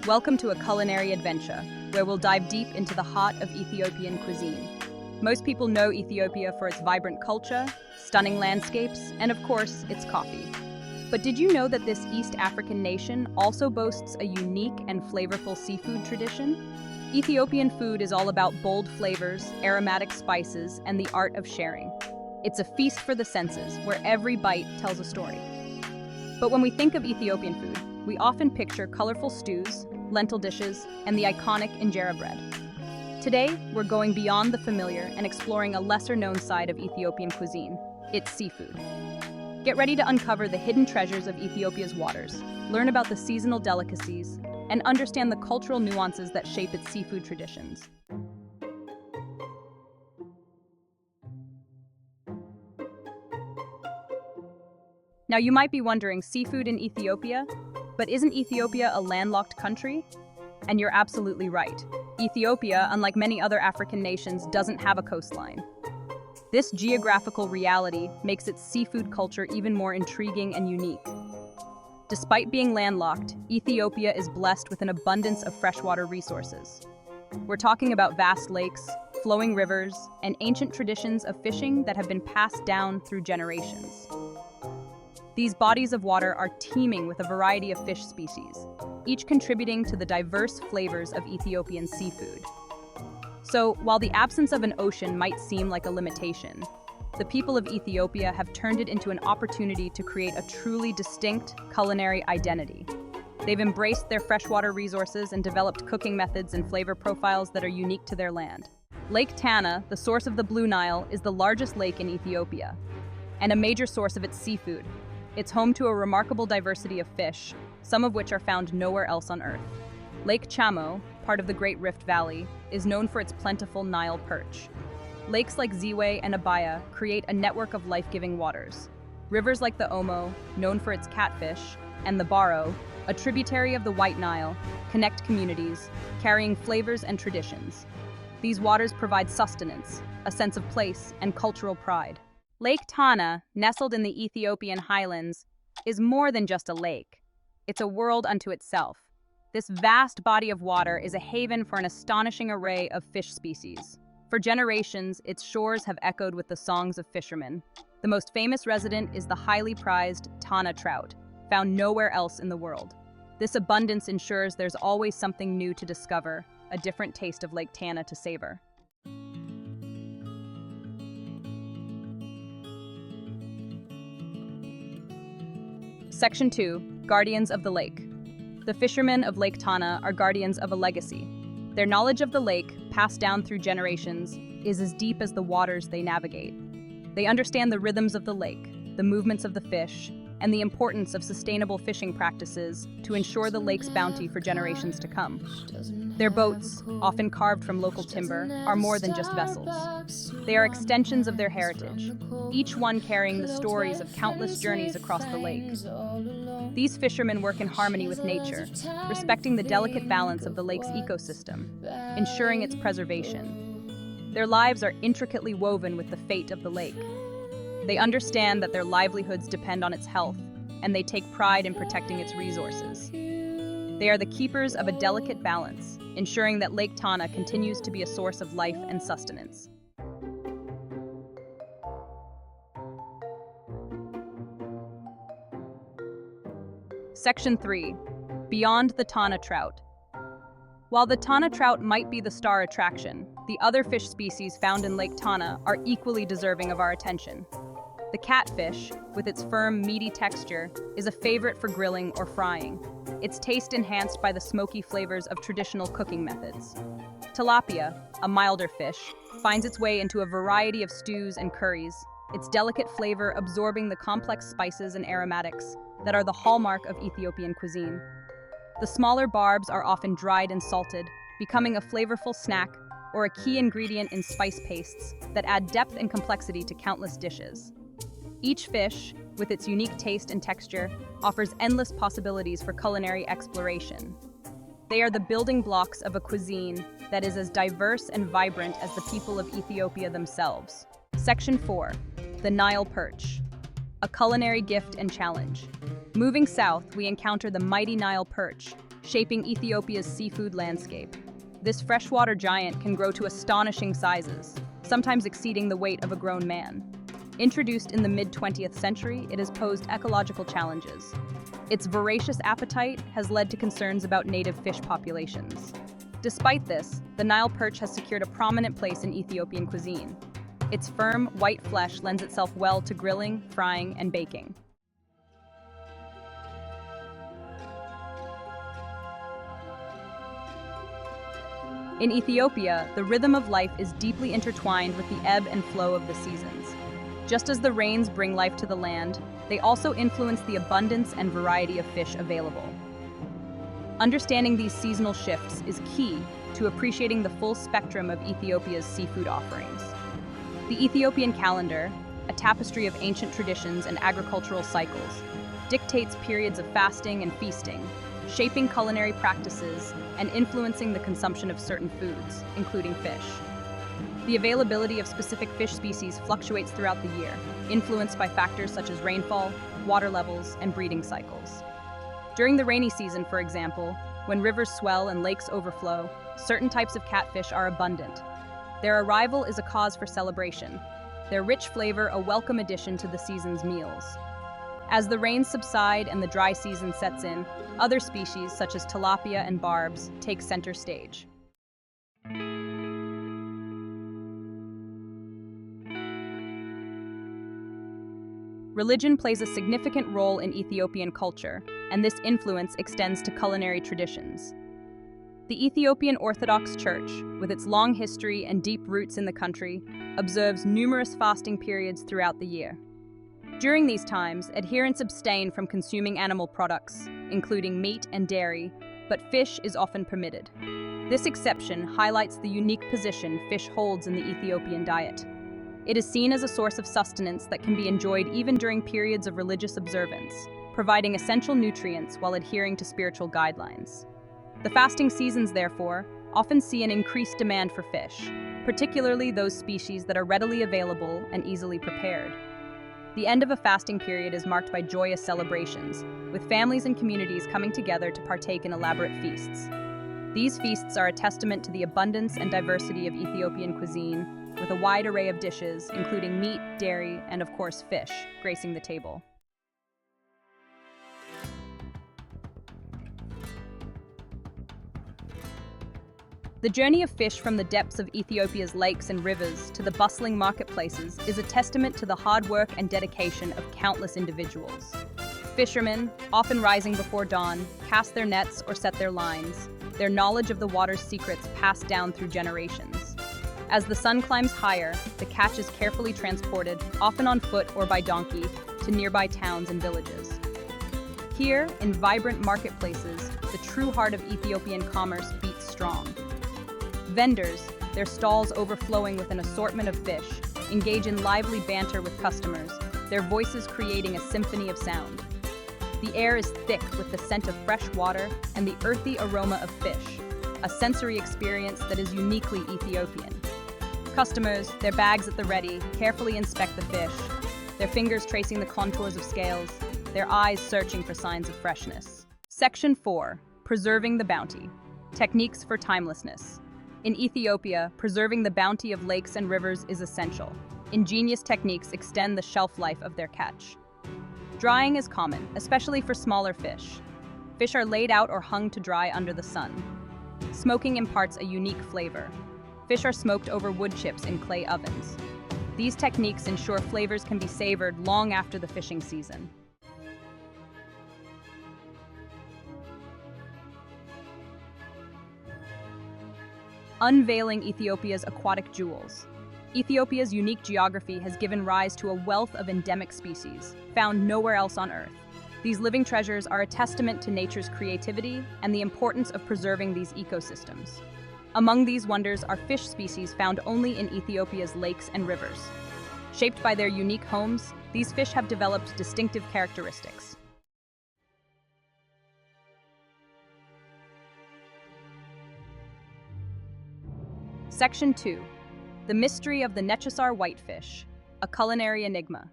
Welcome to a culinary adventure, where we'll dive deep into the heart of Ethiopian cuisine. Most people know Ethiopia for its vibrant culture, stunning landscapes, and of course, its coffee. But did you know that this East African nation also boasts a unique and flavorful seafood tradition? Ethiopian food is all about bold flavors, aromatic spices, and the art of sharing. It's a feast for the senses, where every bite tells a story. But when we think of Ethiopian food, we often picture colorful stews, lentil dishes, and the iconic injera bread. Today, we're going beyond the familiar and exploring a lesser-known side of Ethiopian cuisine, its seafood. Get ready to uncover the hidden treasures of Ethiopia's waters, learn about the seasonal delicacies, and understand the cultural nuances that shape its seafood traditions. Now, you might be wondering, seafood in Ethiopia? But isn't Ethiopia a landlocked country? And you're absolutely right. Ethiopia, unlike many other African nations, doesn't have a coastline. This geographical reality makes its seafood culture even more intriguing and unique. Despite being landlocked, Ethiopia is blessed with an abundance of freshwater resources. We're talking about vast lakes, flowing rivers, and ancient traditions of fishing that have been passed down through generations. These bodies of water are teeming with a variety of fish species, each contributing to the diverse flavors of Ethiopian seafood. So, while the absence of an ocean might seem like a limitation, the people of Ethiopia have turned it into an opportunity to create a truly distinct culinary identity. They've embraced their freshwater resources and developed cooking methods and flavor profiles that are unique to their land. Lake Tana, the source of the Blue Nile, is the largest lake in Ethiopia, and a major source of its seafood. It's home to a remarkable diversity of fish, some of which are found nowhere else on Earth. Lake Chamo, part of the Great Rift Valley, is known for its plentiful Nile perch. Lakes like Ziwe and Abaya create a network of life-giving waters. Rivers like the Omo, known for its catfish, and the Baro, a tributary of the White Nile, connect communities, carrying flavors and traditions. These waters provide sustenance, a sense of place, and cultural pride. Lake Tana, nestled in the Ethiopian highlands, is more than just a lake. It's a world unto itself. This vast body of water is a haven for an astonishing array of fish species. For generations, its shores have echoed with the songs of fishermen. The most famous resident is the highly prized Tana trout, found nowhere else in the world. This abundance ensures there's always something new to discover, a different taste of Lake Tana to savor. Section 2, Guardians of the Lake. The fishermen of Lake Tana are guardians of a legacy. Their knowledge of the lake, passed down through generations, is as deep as the waters they navigate. They understand the rhythms of the lake, the movements of the fish, and the importance of sustainable fishing practices to ensure the lake's bounty for generations to come. Their boats, often carved from local timber, are more than just vessels. They are extensions of their heritage, each one carrying the stories of countless journeys across the lake. These fishermen work in harmony with nature, respecting the delicate balance of the lake's ecosystem, ensuring its preservation. Their lives are intricately woven with the fate of the lake. They understand that their livelihoods depend on its health, and they take pride in protecting its resources. They are the keepers of a delicate balance, ensuring that Lake Tana continues to be a source of life and sustenance. Section 3, Beyond the Tana trout. While the Tana trout might be the star attraction, the other fish species found in Lake Tana are equally deserving of our attention. The catfish, with its firm, meaty texture, is a favorite for grilling or frying, its taste enhanced by the smoky flavors of traditional cooking methods. Tilapia, a milder fish, finds its way into a variety of stews and curries, its delicate flavor absorbing the complex spices and aromatics that are the hallmark of Ethiopian cuisine. The smaller barbs are often dried and salted, becoming a flavorful snack or a key ingredient in spice pastes that add depth and complexity to countless dishes. Each fish, with its unique taste and texture, offers endless possibilities for culinary exploration. They are the building blocks of a cuisine that is as diverse and vibrant as the people of Ethiopia themselves. Section 4, the Nile perch. A culinary gift and challenge. Moving south, we encounter the mighty Nile perch, shaping Ethiopia's seafood landscape. This freshwater giant can grow to astonishing sizes, sometimes exceeding the weight of a grown man. Introduced in the mid-20th century, it has posed ecological challenges. Its voracious appetite has led to concerns about native fish populations. Despite this, the Nile perch has secured a prominent place in Ethiopian cuisine. Its firm, white flesh lends itself well to grilling, frying, and baking. In Ethiopia, the rhythm of life is deeply intertwined with the ebb and flow of the seasons. Just as the rains bring life to the land, they also influence the abundance and variety of fish available. Understanding these seasonal shifts is key to appreciating the full spectrum of Ethiopia's seafood offerings. The Ethiopian calendar, a tapestry of ancient traditions and agricultural cycles, dictates periods of fasting and feasting, shaping culinary practices and influencing the consumption of certain foods, including fish. The availability of specific fish species fluctuates throughout the year, influenced by factors such as rainfall, water levels, and breeding cycles. During the rainy season, for example, when rivers swell and lakes overflow, certain types of catfish are abundant. Their arrival is a cause for celebration, their rich flavor a welcome addition to the season's meals. As the rains subside and the dry season sets in, other species such as tilapia and barbs take center stage. Religion plays a significant role in Ethiopian culture, and this influence extends to culinary traditions. The Ethiopian Orthodox Church, with its long history and deep roots in the country, observes numerous fasting periods throughout the year. During these times, adherents abstain from consuming animal products, including meat and dairy, but fish is often permitted. This exception highlights the unique position fish holds in the Ethiopian diet. It is seen as a source of sustenance that can be enjoyed even during periods of religious observance, providing essential nutrients while adhering to spiritual guidelines. The fasting seasons, therefore, often see an increased demand for fish, particularly those species that are readily available and easily prepared. The end of a fasting period is marked by joyous celebrations, with families and communities coming together to partake in elaborate feasts. These feasts are a testament to the abundance and diversity of Ethiopian cuisine, with a wide array of dishes, including meat, dairy, and of course fish, gracing the table. The journey of fish from the depths of Ethiopia's lakes and rivers to the bustling marketplaces is a testament to the hard work and dedication of countless individuals. Fishermen, often rising before dawn, cast their nets or set their lines, their knowledge of the water's secrets passed down through generations. As the sun climbs higher, the catch is carefully transported, often on foot or by donkey, to nearby towns and villages. Here, in vibrant marketplaces, the true heart of Ethiopian commerce beats strong. Vendors, their stalls overflowing with an assortment of fish, engage in lively banter with customers, their voices creating a symphony of sound. The air is thick with the scent of fresh water and the earthy aroma of fish, a sensory experience that is uniquely Ethiopian. Customers, their bags at the ready, carefully inspect the fish, their fingers tracing the contours of scales, their eyes searching for signs of freshness. Section 4. Preserving the bounty. Techniques for timelessness. In Ethiopia, preserving the bounty of lakes and rivers is essential. Ingenious techniques extend the shelf life of their catch. Drying is common, especially for smaller fish. Fish are laid out or hung to dry under the sun. Smoking imparts a unique flavor. Fish are smoked over wood chips in clay ovens. These techniques ensure flavors can be savored long after the fishing season. Unveiling Ethiopia's aquatic jewels. Ethiopia's unique geography has given rise to a wealth of endemic species, found nowhere else on Earth. These living treasures are a testament to nature's creativity and the importance of preserving these ecosystems. Among these wonders are fish species found only in Ethiopia's lakes and rivers. Shaped by their unique homes, these fish have developed distinctive characteristics. Section 2. The mystery of the Nechisar whitefish, a culinary enigma.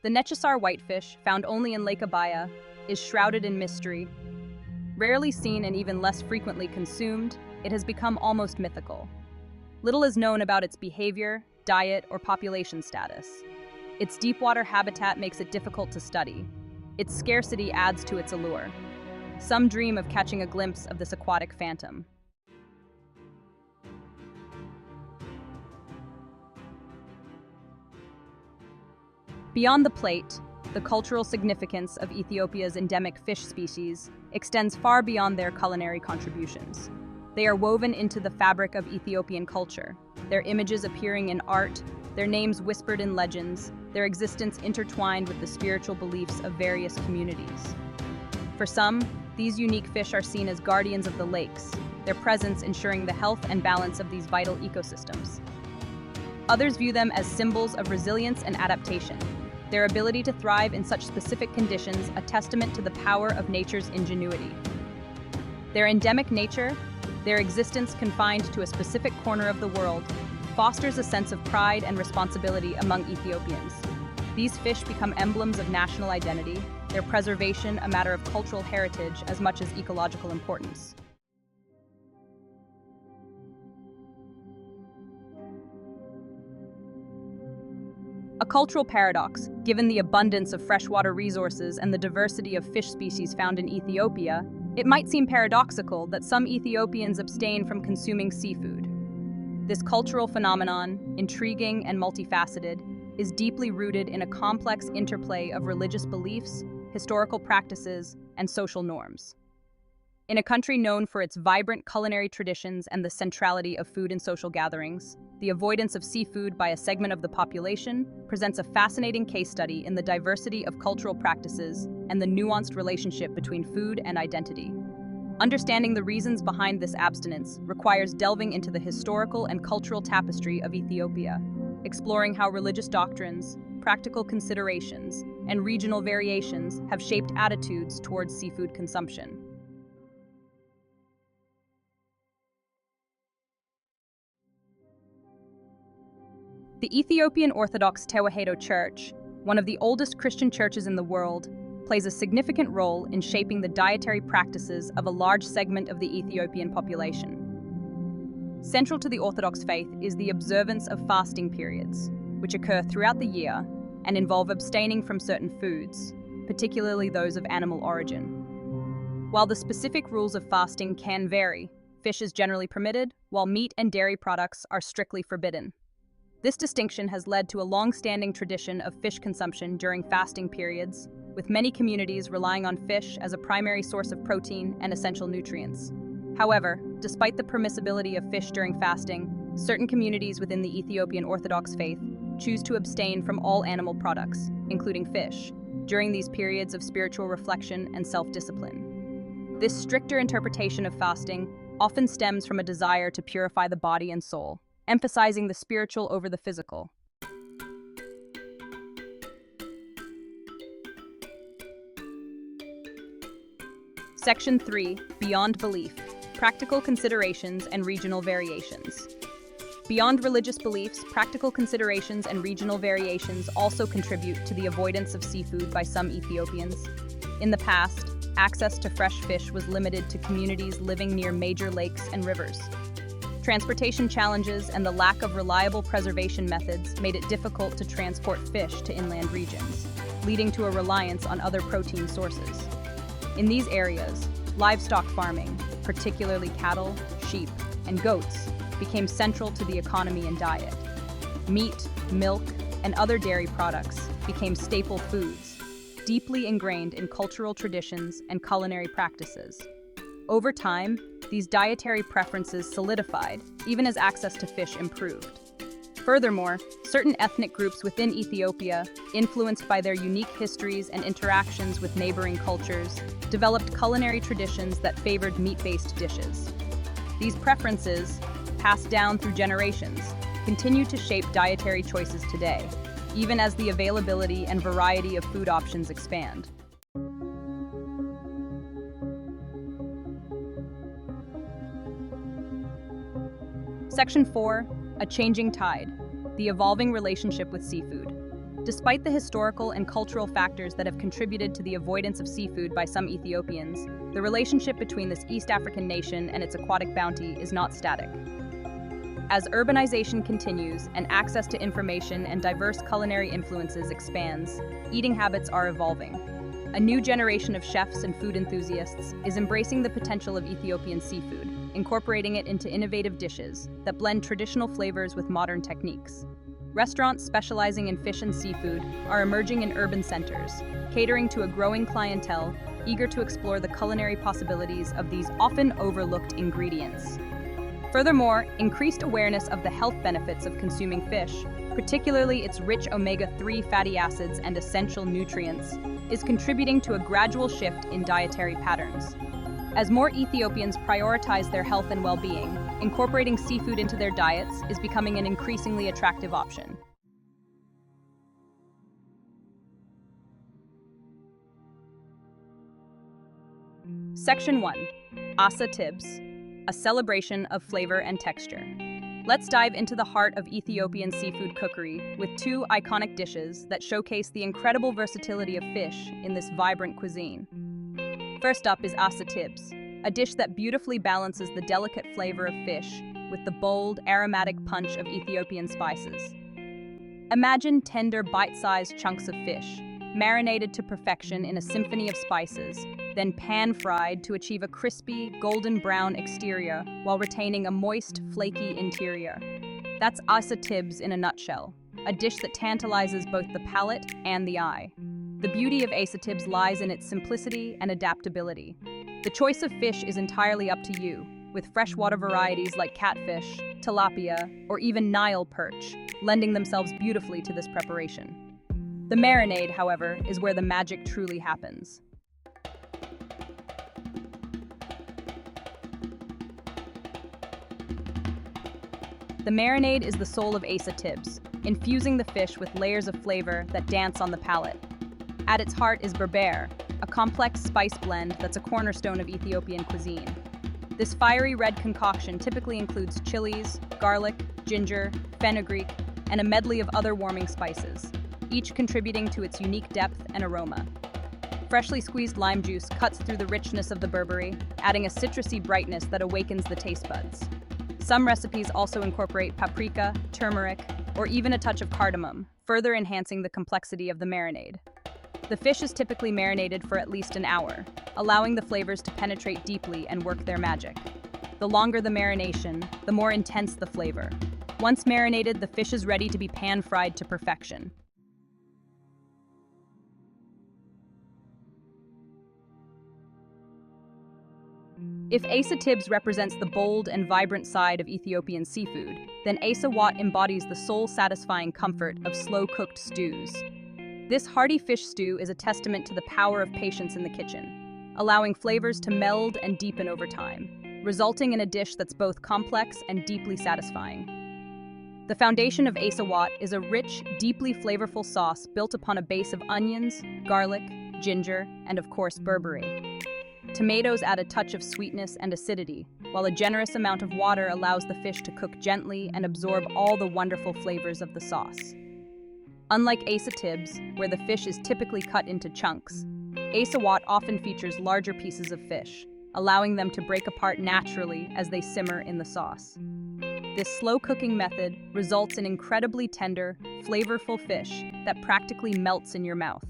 The Nechisar whitefish, found only in Lake Abaya, is shrouded in mystery. Rarely seen and even less frequently consumed, it has become almost mythical. Little is known about its behavior, diet, or population status. Its deepwater habitat makes it difficult to study. Its scarcity adds to its allure. Some dream of catching a glimpse of this aquatic phantom. Beyond the plate, the cultural significance of Ethiopia's endemic fish species extends far beyond their culinary contributions. They are woven into the fabric of Ethiopian culture, their images appearing in art, their names whispered in legends, their existence intertwined with the spiritual beliefs of various communities. For some, these unique fish are seen as guardians of the lakes, their presence ensuring the health and balance of these vital ecosystems. Others view them as symbols of resilience and adaptation, their ability to thrive in such specific conditions a testament to the power of nature's ingenuity. Their endemic nature, their existence confined to a specific corner of the world, fosters a sense of pride and responsibility among Ethiopians. These fish become emblems of national identity, their preservation a matter of cultural heritage as much as ecological importance. A cultural paradox, given the abundance of freshwater resources and the diversity of fish species found in Ethiopia, it might seem paradoxical that some Ethiopians abstain from consuming seafood. This cultural phenomenon, intriguing and multifaceted, is deeply rooted in a complex interplay of religious beliefs, historical practices, and social norms. In a country known for its vibrant culinary traditions and the centrality of food in social gatherings, the avoidance of seafood by a segment of the population presents a fascinating case study in the diversity of cultural practices and the nuanced relationship between food and identity. Understanding the reasons behind this abstinence requires delving into the historical and cultural tapestry of Ethiopia, exploring how religious doctrines, practical considerations, and regional variations have shaped attitudes towards seafood consumption. The Ethiopian Orthodox Tewahedo Church, one of the oldest Christian churches in the world, plays a significant role in shaping the dietary practices of a large segment of the Ethiopian population. Central to the Orthodox faith is the observance of fasting periods, which occur throughout the year and involve abstaining from certain foods, particularly those of animal origin. While the specific rules of fasting can vary, fish is generally permitted, while meat and dairy products are strictly forbidden. This distinction has led to a long-standing tradition of fish consumption during fasting periods, with many communities relying on fish as a primary source of protein and essential nutrients. However, despite the permissibility of fish during fasting, certain communities within the Ethiopian Orthodox faith choose to abstain from all animal products, including fish, during these periods of spiritual reflection and self-discipline. This stricter interpretation of fasting often stems from a desire to purify the body and soul, emphasizing the spiritual over the physical. Section 3, Beyond Belief, Practical Considerations and Regional Variations. Beyond religious beliefs, practical considerations and regional variations also contribute to the avoidance of seafood by some Ethiopians. In the past, access to fresh fish was limited to communities living near major lakes and rivers. Transportation challenges and the lack of reliable preservation methods made it difficult to transport fish to inland regions, leading to a reliance on other protein sources. In these areas, livestock farming, particularly cattle, sheep, and goats, became central to the economy and diet. Meat, milk, and other dairy products became staple foods, deeply ingrained in cultural traditions and culinary practices. Over time, these dietary preferences solidified, even as access to fish improved. Furthermore, certain ethnic groups within Ethiopia, influenced by their unique histories and interactions with neighboring cultures, developed culinary traditions that favored meat-based dishes. These preferences, passed down through generations, continue to shape dietary choices today, even as the availability and variety of food options expand. Section 4, A Changing Tide, the evolving relationship with seafood. Despite the historical and cultural factors that have contributed to the avoidance of seafood by some Ethiopians, the relationship between this East African nation and its aquatic bounty is not static. As urbanization continues and access to information and diverse culinary influences expands, eating habits are evolving. A new generation of chefs and food enthusiasts is embracing the potential of Ethiopian seafood, incorporating it into innovative dishes that blend traditional flavors with modern techniques. Restaurants specializing in fish and seafood are emerging in urban centers, catering to a growing clientele eager to explore the culinary possibilities of these often overlooked ingredients. Furthermore, increased awareness of the health benefits of consuming fish, particularly its rich omega-3 fatty acids and essential nutrients, is contributing to a gradual shift in dietary patterns. As more Ethiopians prioritize their health and well-being, incorporating seafood into their diets is becoming an increasingly attractive option. Section 1. Asa Tibs, a celebration of flavor and texture. Let's dive into the heart of Ethiopian seafood cookery with two iconic dishes that showcase the incredible versatility of fish in this vibrant cuisine. First up is Asa Tibs, a dish that beautifully balances the delicate flavor of fish with the bold, aromatic punch of Ethiopian spices. Imagine tender, bite-sized chunks of fish, marinated to perfection in a symphony of spices, then pan-fried to achieve a crispy, golden brown exterior while retaining a moist, flaky interior. That's Asa Tibs in a nutshell, a dish that tantalizes both the palate and the eye. The beauty of Asa Tibs lies in its simplicity and adaptability. The choice of fish is entirely up to you, with freshwater varieties like catfish, tilapia, or even Nile perch, lending themselves beautifully to this preparation. The marinade, however, is where the magic truly happens. The marinade is the soul of Asa Tibs, infusing the fish with layers of flavor that dance on the palate. At its heart is berbere, a complex spice blend that's a cornerstone of Ethiopian cuisine. This fiery red concoction typically includes chilies, garlic, ginger, fenugreek, and a medley of other warming spices, each contributing to its unique depth and aroma. Freshly squeezed lime juice cuts through the richness of the berbere, adding a citrusy brightness that awakens the taste buds. Some recipes also incorporate paprika, turmeric, or even a touch of cardamom, further enhancing the complexity of the marinade. The fish is typically marinated for at least an hour, allowing the flavors to penetrate deeply and work their magic. The longer the marination, the more intense the flavor. Once marinated, the fish is ready to be pan-fried to perfection. If Asa Tibs represents the bold and vibrant side of Ethiopian seafood, then Asa Wat embodies the soul-satisfying comfort of slow-cooked stews. This hearty fish stew is a testament to the power of patience in the kitchen, allowing flavors to meld and deepen over time, resulting in a dish that's both complex and deeply satisfying. The foundation of Asa Wat is a rich, deeply flavorful sauce built upon a base of onions, garlic, ginger, and of course berbere. Tomatoes add a touch of sweetness and acidity, while a generous amount of water allows the fish to cook gently and absorb all the wonderful flavors of the sauce. Unlike Asa Tibs, where the fish is typically cut into chunks, Asa Wat often features larger pieces of fish, allowing them to break apart naturally as they simmer in the sauce. This slow cooking method results in incredibly tender, flavorful fish that practically melts in your mouth.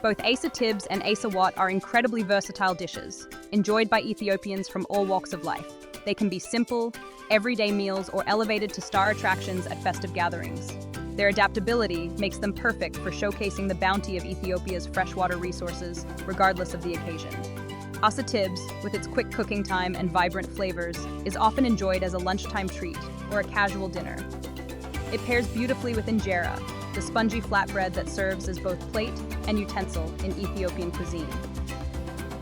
Both Asa Tibs and Asa Wat are incredibly versatile dishes, enjoyed by Ethiopians from all walks of life. They can be simple, everyday meals, or elevated to star attractions at festive gatherings. Their adaptability makes them perfect for showcasing the bounty of Ethiopia's freshwater resources, regardless of the occasion. Asa Tibs, with its quick cooking time and vibrant flavors, is often enjoyed as a lunchtime treat or a casual dinner. It pairs beautifully with injera, the spongy flatbread that serves as both plate and utensil in Ethiopian cuisine.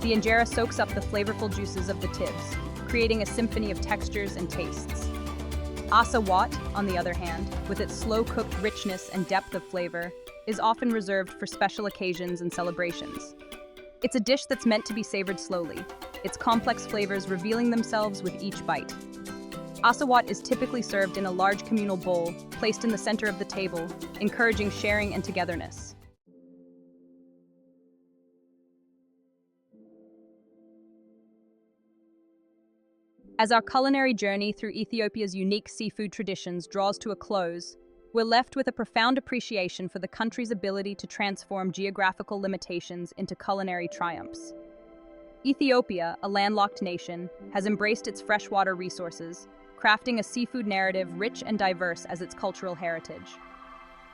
The injera soaks up the flavorful juices of the tibs, creating a symphony of textures and tastes. Asa Wat, on the other hand, with its slow-cooked richness and depth of flavor, is often reserved for special occasions and celebrations. It's a dish that's meant to be savored slowly, its complex flavors revealing themselves with each bite. Asawat is typically served in a large communal bowl, placed in the center of the table, encouraging sharing and togetherness. As our culinary journey through Ethiopia's unique seafood traditions draws to a close, we're left with a profound appreciation for the country's ability to transform geographical limitations into culinary triumphs. Ethiopia, a landlocked nation, has embraced its freshwater resources, crafting a seafood narrative rich and diverse as its cultural heritage.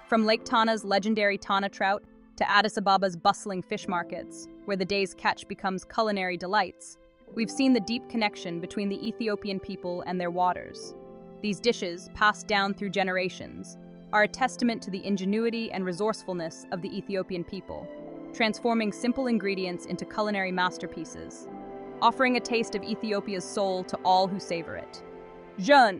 From Lake Tana's legendary Tana trout to Addis Ababa's bustling fish markets, where the day's catch becomes culinary delights, we've seen the deep connection between the Ethiopian people and their waters. These dishes, passed down through generations, are a testament to the ingenuity and resourcefulness of the Ethiopian people, transforming simple ingredients into culinary masterpieces, offering a taste of Ethiopia's soul to all who savor it. Jeuhn,